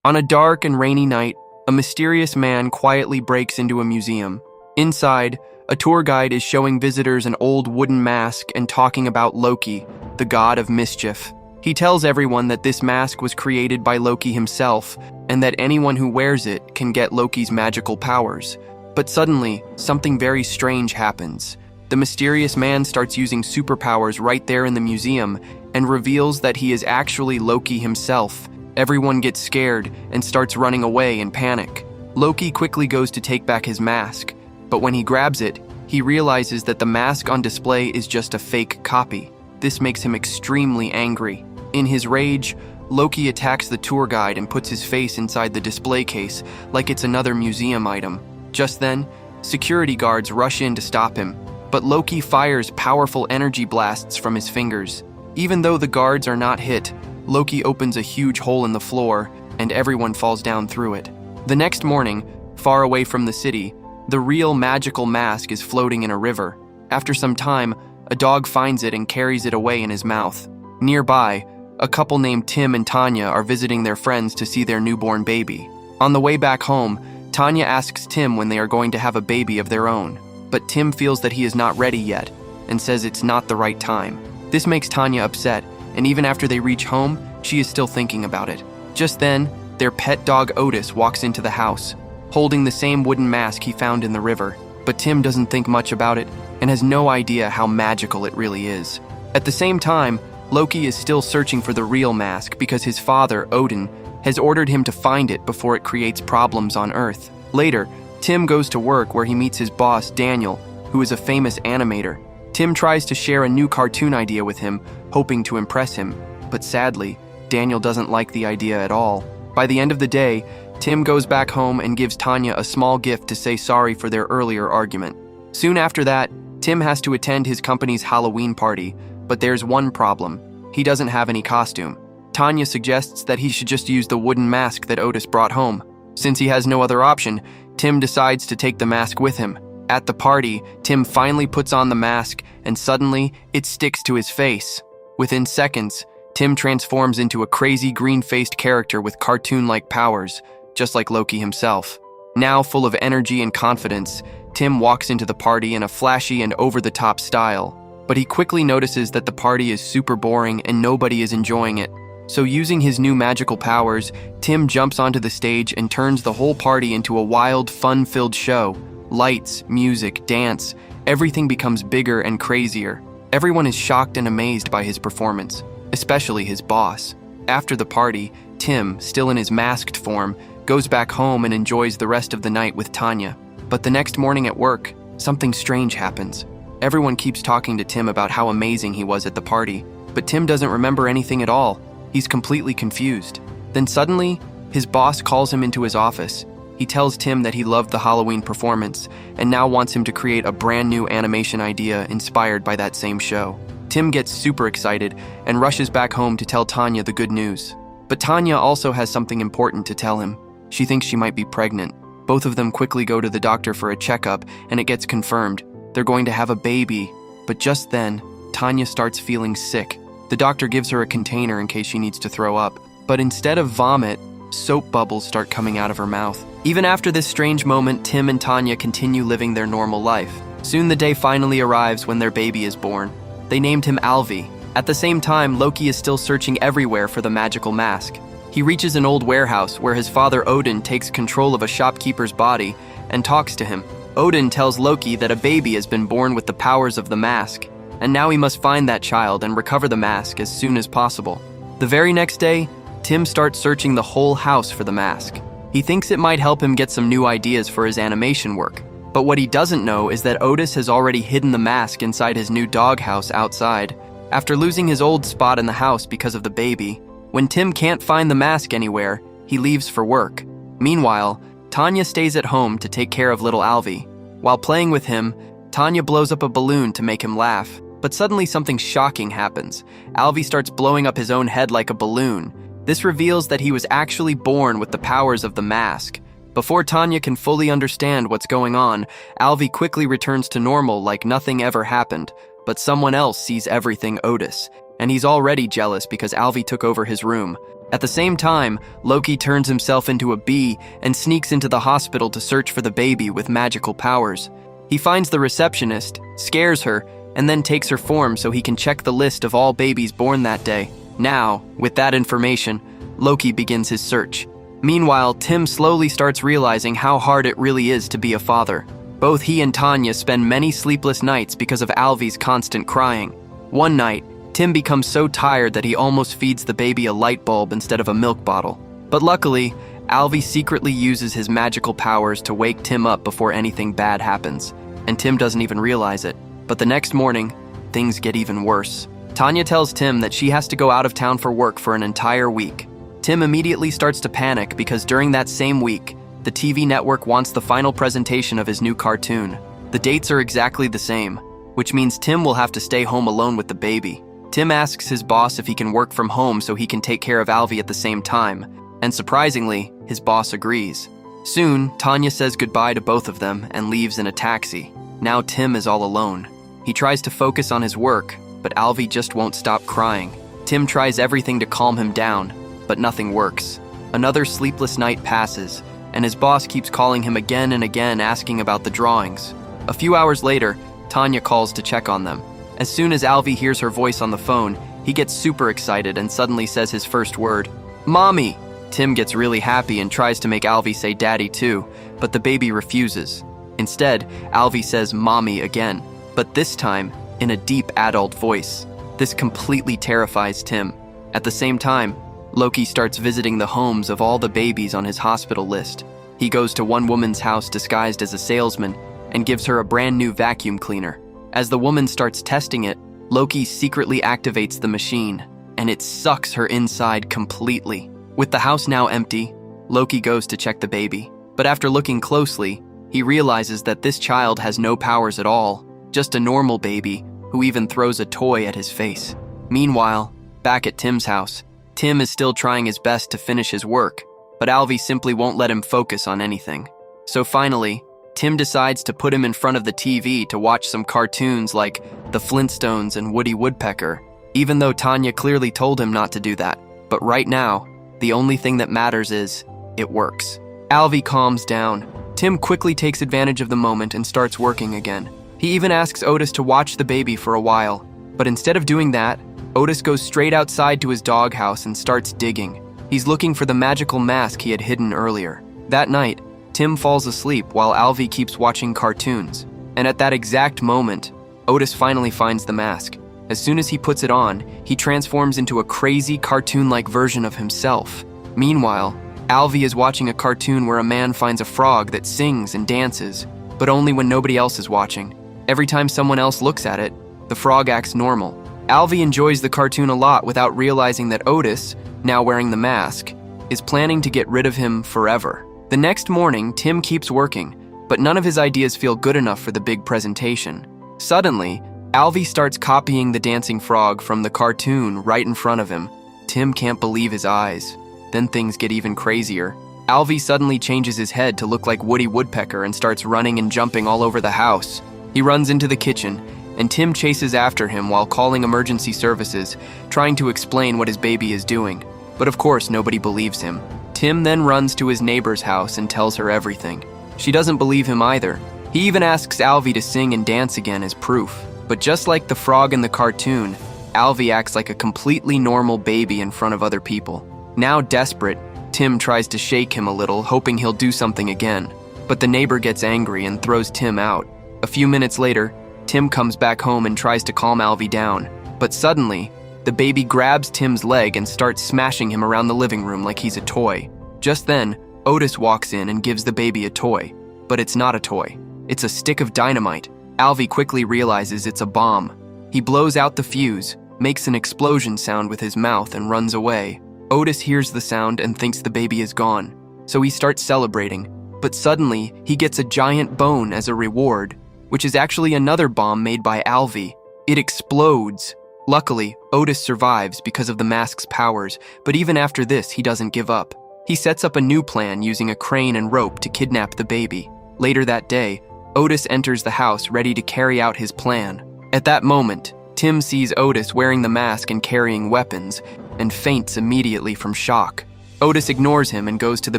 On a dark and rainy night, a mysterious man quietly breaks into a museum. Inside, a tour guide is showing visitors an old wooden mask and talking about Loki, the god of mischief. He tells everyone that this mask was created by Loki himself, and that anyone who wears it can get Loki's magical powers. But suddenly, something very strange happens. The mysterious man starts using superpowers right there in the museum and reveals that he is actually Loki himself. Everyone gets scared and starts running away in panic. Loki quickly goes to take back his mask, but when he grabs it, he realizes that the mask on display is just a fake copy. This makes him extremely angry. In his rage, Loki attacks the tour guide and puts his face inside the display case like it's another museum item. Just then, security guards rush in to stop him, but Loki fires powerful energy blasts from his fingers. Even though the guards are not hit, Loki opens a huge hole in the floor, and everyone falls down through it. The next morning, far away from the city, the real magical mask is floating in a river. After some time, a dog finds it and carries it away in his mouth. Nearby, a couple named Tim and Tanya are visiting their friends to see their newborn baby. On the way back home, Tanya asks Tim when they are going to have a baby of their own, but Tim feels that he is not ready yet and says it's not the right time. This makes Tanya upset, and even after they reach home, she is still thinking about it. Just then, their pet dog Otis walks into the house, holding the same wooden mask he found in the river, but Tim doesn't think much about it and has no idea how magical it really is. At the same time, Loki is still searching for the real mask because his father, Odin, has ordered him to find it before it creates problems on Earth. Later, Tim goes to work where he meets his boss, Daniel, who is a famous animator. Tim tries to share a new cartoon idea with him, hoping to impress him, but sadly, Daniel doesn't like the idea at all. By the end of the day, Tim goes back home and gives Tanya a small gift to say sorry for their earlier argument. Soon after that, Tim has to attend his company's Halloween party, but there's one problem. He doesn't have any costume. Tanya suggests that he should just use the wooden mask that Otis brought home. Since he has no other option, Tim decides to take the mask with him. At the party, Tim finally puts on the mask, and suddenly, it sticks to his face. Within seconds, Tim transforms into a crazy green-faced character with cartoon-like powers, just like Loki himself. Now full of energy and confidence, Tim walks into the party in a flashy and over-the-top style. But he quickly notices that the party is super boring and nobody is enjoying it. So using his new magical powers, Tim jumps onto the stage and turns the whole party into a wild, fun-filled show. Lights, music, dance, everything becomes bigger and crazier. Everyone is shocked and amazed by his performance, especially his boss. After the party, Tim, still in his masked form, goes back home and enjoys the rest of the night with Tanya. But the next morning at work, something strange happens. Everyone keeps talking to Tim about how amazing he was at the party, but Tim doesn't remember anything at all. He's completely confused. Then suddenly, his boss calls him into his office. He tells Tim that he loved the Halloween performance and now wants him to create a brand new animation idea inspired by that same show. Tim gets super excited and rushes back home to tell Tanya the good news. But Tanya also has something important to tell him. She thinks she might be pregnant. Both of them quickly go to the doctor for a checkup, and it gets confirmed. They're going to have a baby, but just then, Tanya starts feeling sick. The doctor gives her a container in case she needs to throw up, but instead of vomit, soap bubbles start coming out of her mouth. Even after this strange moment, Tim and Tanya continue living their normal life. Soon the day finally arrives when their baby is born. They named him Alvie. At the same time, Loki is still searching everywhere for the magical mask. He reaches an old warehouse where his father Odin takes control of a shopkeeper's body and talks to him. Odin tells Loki that a baby has been born with the powers of the mask, and now he must find that child and recover the mask as soon as possible. The very next day, Tim starts searching the whole house for the mask. He thinks it might help him get some new ideas for his animation work, but what he doesn't know is that Otis has already hidden the mask inside his new doghouse outside. After losing his old spot in the house because of the baby, when Tim can't find the mask anywhere, he leaves for work. Meanwhile, Tanya stays at home to take care of little Alvie. While playing with him, Tanya blows up a balloon to make him laugh, but suddenly something shocking happens. Alvie starts blowing up his own head like a balloon. This reveals that he was actually born with the powers of the mask. Before Tanya can fully understand what's going on, Alvie quickly returns to normal like nothing ever happened, but someone else sees everything: Otis, and he's already jealous because Alvie took over his room. At the same time, Loki turns himself into a bee and sneaks into the hospital to search for the baby with magical powers. He finds the receptionist, scares her, and then takes her form so he can check the list of all babies born that day. Now, with that information, Loki begins his search. Meanwhile, Tim slowly starts realizing how hard it really is to be a father. Both he and Tanya spend many sleepless nights because of Alvie's constant crying. One night, Tim becomes so tired that he almost feeds the baby a light bulb instead of a milk bottle. But luckily, Alvie secretly uses his magical powers to wake Tim up before anything bad happens, and Tim doesn't even realize it. But the next morning, things get even worse. Tanya tells Tim that she has to go out of town for work for an entire week. Tim immediately starts to panic because during that same week, the TV network wants the final presentation of his new cartoon. The dates are exactly the same, which means Tim will have to stay home alone with the baby. Tim asks his boss if he can work from home so he can take care of Alvie at the same time, and surprisingly, his boss agrees. Soon, Tanya says goodbye to both of them and leaves in a taxi. Now Tim is all alone. He tries to focus on his work, but Alvie just won't stop crying. Tim tries everything to calm him down, but nothing works. Another sleepless night passes, and his boss keeps calling him again and again asking about the drawings. A few hours later, Tanya calls to check on them. As soon as Alvie hears her voice on the phone, he gets super excited and suddenly says his first word, "Mommy!" Tim gets really happy and tries to make Alvie say daddy too, but the baby refuses. Instead, Alvie says mommy again, but this time in a deep adult voice. This completely terrifies Tim. At the same time, Loki starts visiting the homes of all the babies on his hospital list. He goes to one woman's house disguised as a salesman and gives her a brand new vacuum cleaner. As the woman starts testing it, Loki secretly activates the machine, and it sucks her inside completely. With the house now empty, Loki goes to check the baby. But after looking closely, he realizes that this child has no powers at all, just a normal baby who even throws a toy at his face. Meanwhile, back at Tim's house, Tim is still trying his best to finish his work, but Alvie simply won't let him focus on anything. So finally, Tim decides to put him in front of the TV to watch some cartoons like The Flintstones and Woody Woodpecker, even though Tanya clearly told him not to do that. But right now, the only thing that matters is, it works. Alvie calms down. Tim quickly takes advantage of the moment and starts working again. He even asks Otis to watch the baby for a while, but instead of doing that, Otis goes straight outside to his doghouse and starts digging. He's looking for the magical mask he had hidden earlier. That night, Tim falls asleep while Alvie keeps watching cartoons. And at that exact moment, Otis finally finds the mask. As soon as he puts it on, he transforms into a crazy cartoon-like version of himself. Meanwhile, Alvie is watching a cartoon where a man finds a frog that sings and dances, but only when nobody else is watching. Every time someone else looks at it, the frog acts normal. Alvie enjoys the cartoon a lot without realizing that Otis, now wearing the mask, is planning to get rid of him forever. The next morning, Tim keeps working, but none of his ideas feel good enough for the big presentation. Suddenly, Alvie starts copying the dancing frog from the cartoon right in front of him. Tim can't believe his eyes. Then things get even crazier. Alvie suddenly changes his head to look like Woody Woodpecker and starts running and jumping all over the house. He runs into the kitchen, and Tim chases after him while calling emergency services, trying to explain what his baby is doing. But of course, nobody believes him. Tim then runs to his neighbor's house and tells her everything. She doesn't believe him either. He even asks Alvie to sing and dance again as proof. But just like the frog in the cartoon, Alvie acts like a completely normal baby in front of other people. Now desperate, Tim tries to shake him a little, hoping he'll do something again. But the neighbor gets angry and throws Tim out. A few minutes later, Tim comes back home and tries to calm Alvie down. But suddenly, the baby grabs Tim's leg and starts smashing him around the living room like he's a toy. Just then, Otis walks in and gives the baby a toy. But it's not a toy. It's a stick of dynamite. Alvie quickly realizes it's a bomb. He blows out the fuse, makes an explosion sound with his mouth and runs away. Otis hears the sound and thinks the baby is gone, so he starts celebrating. But suddenly, he gets a giant bone as a reward, which is actually another bomb made by Alvie. It explodes. Luckily, Otis survives because of the mask's powers, but even after this, he doesn't give up. He sets up a new plan using a crane and rope to kidnap the baby. Later that day, Otis enters the house ready to carry out his plan. At that moment, Tim sees Otis wearing the mask and carrying weapons. and faints immediately from shock. Otis ignores him and goes to the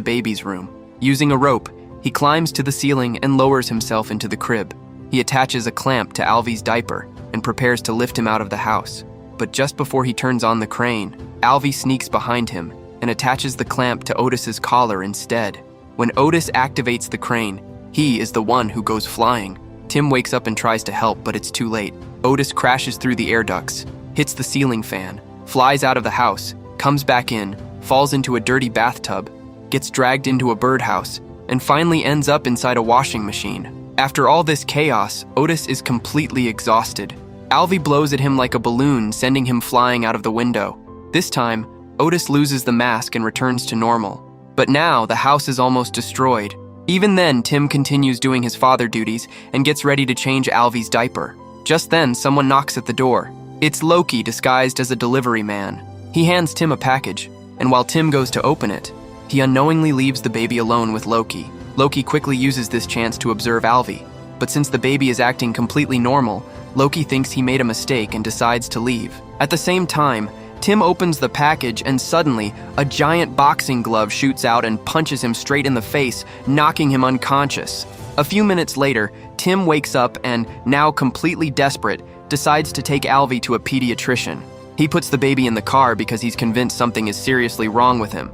baby's room. Using a rope, he climbs to the ceiling and lowers himself into the crib. He attaches a clamp to Alvie's diaper and prepares to lift him out of the house. But just before he turns on the crane, Alvie sneaks behind him and attaches the clamp to Otis's collar instead. When Otis activates the crane, he is the one who goes flying. Tim wakes up and tries to help, but it's too late. Otis crashes through the air ducts, hits the ceiling fan, flies out of the house, comes back in, falls into a dirty bathtub, gets dragged into a birdhouse, and finally ends up inside a washing machine. After all this chaos, Otis is completely exhausted. Alvie blows at him like a balloon, sending him flying out of the window. This time, Otis loses the mask and returns to normal. But now, the house is almost destroyed. Even then, Tim continues doing his father duties and gets ready to change Alvie's diaper. Just then, someone knocks at the door. It's Loki disguised as a delivery man. He hands Tim a package, and while Tim goes to open it, he unknowingly leaves the baby alone with Loki. Loki quickly uses this chance to observe Alvie, but since the baby is acting completely normal, Loki thinks he made a mistake and decides to leave. At the same time, Tim opens the package and suddenly, a giant boxing glove shoots out and punches him straight in the face, knocking him unconscious. A few minutes later, Tim wakes up and, now completely desperate, decides to take Alvie to a pediatrician. He puts the baby in the car because he's convinced something is seriously wrong with him.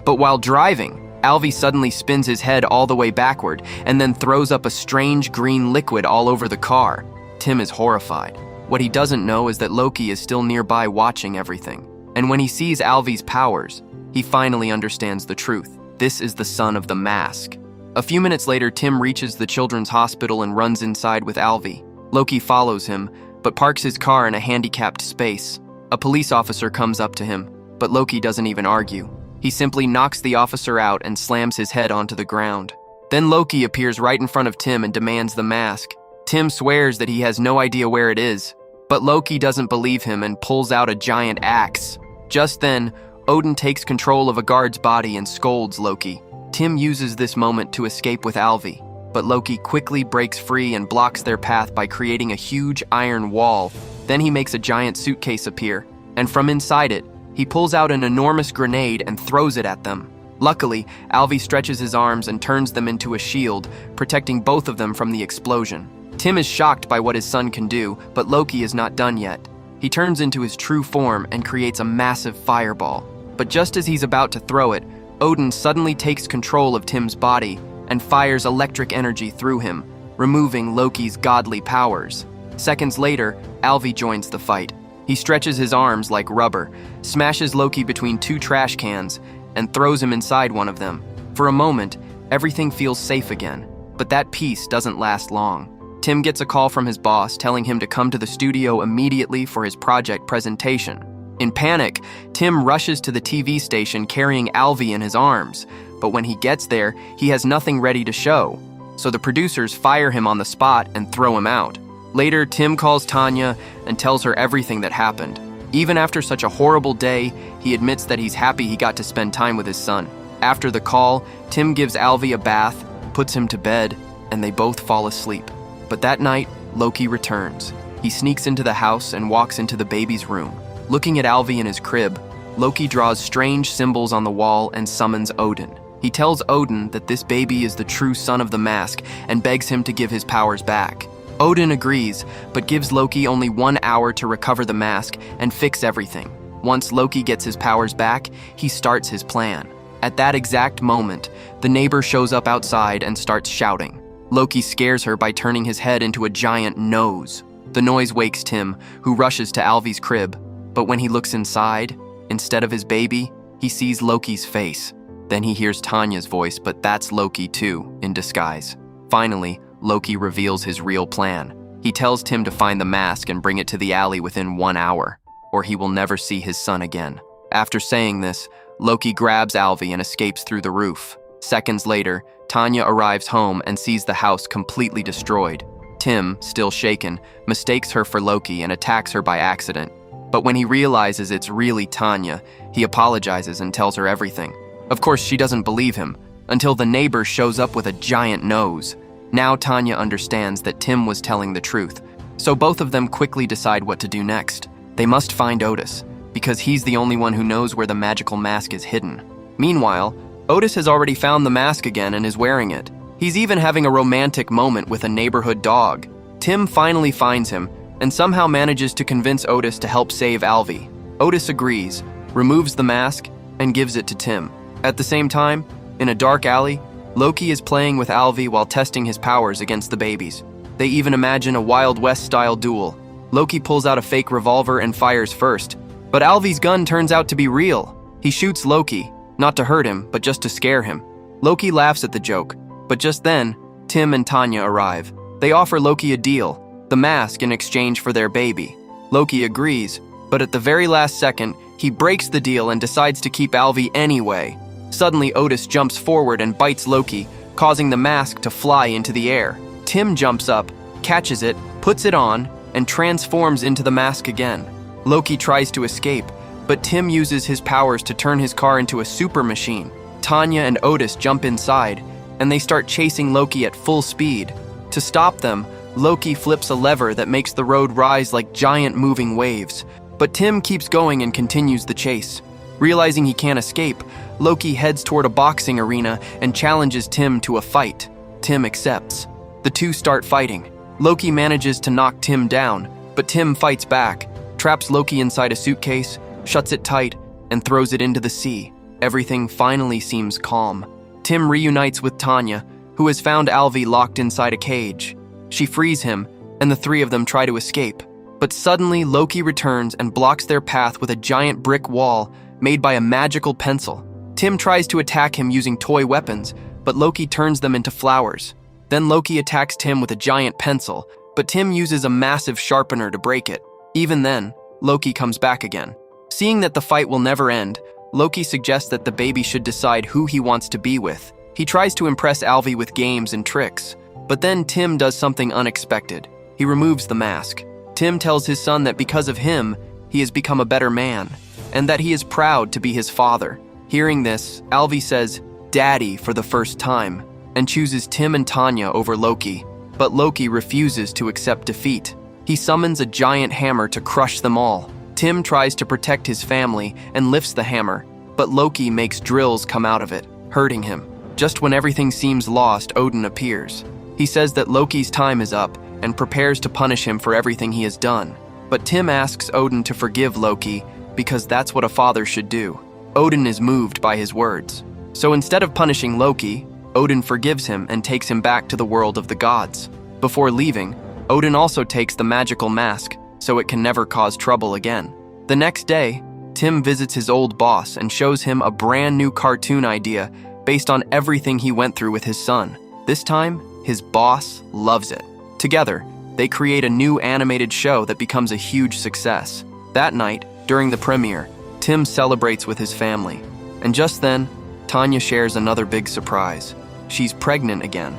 But while driving, Alvie suddenly spins his head all the way backward and then throws up a strange green liquid all over the car. Tim is horrified. What he doesn't know is that Loki is still nearby watching everything. And when he sees Alvie's powers, he finally understands the truth. This is the son of the mask. A few minutes later, Tim reaches the children's hospital and runs inside with Alvie. Loki follows him, but parks his car in a handicapped space. A police officer comes up to him, but Loki doesn't even argue. He simply knocks the officer out and slams his head onto the ground. Then Loki appears right in front of Tim and demands the mask. Tim swears that he has no idea where it is, but Loki doesn't believe him and pulls out a giant axe. Just then, Odin takes control of a guard's body and scolds Loki. Tim uses this moment to escape with Alvie, but Loki quickly breaks free and blocks their path by creating a huge iron wall. Then he makes a giant suitcase appear, and from inside it, he pulls out an enormous grenade and throws it at them. Luckily, Alvie stretches his arms and turns them into a shield, protecting both of them from the explosion. Tim is shocked by what his son can do, but Loki is not done yet. He turns into his true form and creates a massive fireball. But just as he's about to throw it, Odin suddenly takes control of Tim's body and fires electric energy through him, removing Loki's godly powers. Seconds later, Alvie joins the fight. He stretches his arms like rubber, smashes Loki between two trash cans, and throws him inside one of them. For a moment, everything feels safe again, but that peace doesn't last long. Tim gets a call from his boss telling him to come to the studio immediately for his project presentation. In panic, Tim rushes to the TV station carrying Alvie in his arms, but when he gets there, he has nothing ready to show. So the producers fire him on the spot and throw him out. Later, Tim calls Tanya and tells her everything that happened. Even after such a horrible day, he admits that he's happy he got to spend time with his son. After the call, Tim gives Alvie a bath, puts him to bed, and they both fall asleep. But that night, Loki returns. He sneaks into the house and walks into the baby's room. Looking at Alvie in his crib, Loki draws strange symbols on the wall and summons Odin. He tells Odin that this baby is the true son of the mask and begs him to give his powers back. Odin agrees, but gives Loki only 1 hour to recover the mask and fix everything. Once Loki gets his powers back, he starts his plan. At that exact moment, the neighbor shows up outside and starts shouting. Loki scares her by turning his head into a giant nose. The noise wakes Tim, who rushes to Alvie's crib. But when he looks inside, instead of his baby, he sees Loki's face. Then he hears Tanya's voice, but that's Loki too, in disguise. Finally, Loki reveals his real plan. He tells Tim to find the mask and bring it to the alley within 1 hour, or he will never see his son again. After saying this, Loki grabs Alvie and escapes through the roof. Seconds later, Tanya arrives home and sees the house completely destroyed. Tim, still shaken, mistakes her for Loki and attacks her by accident. But when he realizes it's really Tanya, he apologizes and tells her everything. Of course, she doesn't believe him, until the neighbor shows up with a giant nose. Now Tanya understands that Tim was telling the truth, so both of them quickly decide what to do next. They must find Otis, because he's the only one who knows where the magical mask is hidden. Meanwhile, Otis has already found the mask again and is wearing it. He's even having a romantic moment with a neighborhood dog. Tim finally finds him and somehow manages to convince Otis to help save Alvie. Otis agrees, removes the mask, and gives it to Tim. At the same time, in a dark alley, Loki is playing with Alvie while testing his powers against the babies. They even imagine a Wild West-style duel. Loki pulls out a fake revolver and fires first, but Alvie's gun turns out to be real. He shoots Loki, not to hurt him, but just to scare him. Loki laughs at the joke, but just then, Tim and Tanya arrive. They offer Loki a deal, the mask in exchange for their baby. Loki agrees, but at the very last second, he breaks the deal and decides to keep Alvie anyway. Suddenly, Otis jumps forward and bites Loki, causing the mask to fly into the air. Tim jumps up, catches it, puts it on, and transforms into the mask again. Loki tries to escape, but Tim uses his powers to turn his car into a super machine. Tanya and Otis jump inside, and they start chasing Loki at full speed. To stop them, Loki flips a lever that makes the road rise like giant moving waves. But Tim keeps going and continues the chase. Realizing he can't escape, Loki heads toward a boxing arena and challenges Tim to a fight. Tim accepts. The two start fighting. Loki manages to knock Tim down, but Tim fights back, traps Loki inside a suitcase, shuts it tight, and throws it into the sea. Everything finally seems calm. Tim reunites with Tanya, who has found Alvie locked inside a cage. She frees him, and the three of them try to escape. But suddenly, Loki returns and blocks their path with a giant brick wall made by a magical pencil. Tim tries to attack him using toy weapons, but Loki turns them into flowers. Then Loki attacks Tim with a giant pencil, but Tim uses a massive sharpener to break it. Even then, Loki comes back again. Seeing that the fight will never end, Loki suggests that the baby should decide who he wants to be with. He tries to impress Alvie with games and tricks, but then Tim does something unexpected. He removes the mask. Tim tells his son that because of him, he has become a better man, and that he is proud to be his father. Hearing this, Alvie says, "Daddy," for the first time, and chooses Tim and Tanya over Loki. But Loki refuses to accept defeat. He summons a giant hammer to crush them all. Tim tries to protect his family and lifts the hammer, but Loki makes drills come out of it, hurting him. Just when everything seems lost, Odin appears. He says that Loki's time is up and prepares to punish him for everything he has done. But Tim asks Odin to forgive Loki because that's what a father should do. Odin is moved by his words. So instead of punishing Loki, Odin forgives him and takes him back to the world of the gods. Before leaving, Odin also takes the magical mask so it can never cause trouble again. The next day, Tim visits his old boss and shows him a brand new cartoon idea based on everything he went through with his son. This time, his boss loves it. Together, they create a new animated show that becomes a huge success. That night, during the premiere, Tim celebrates with his family. And just then, Tanya shares another big surprise. She's pregnant again.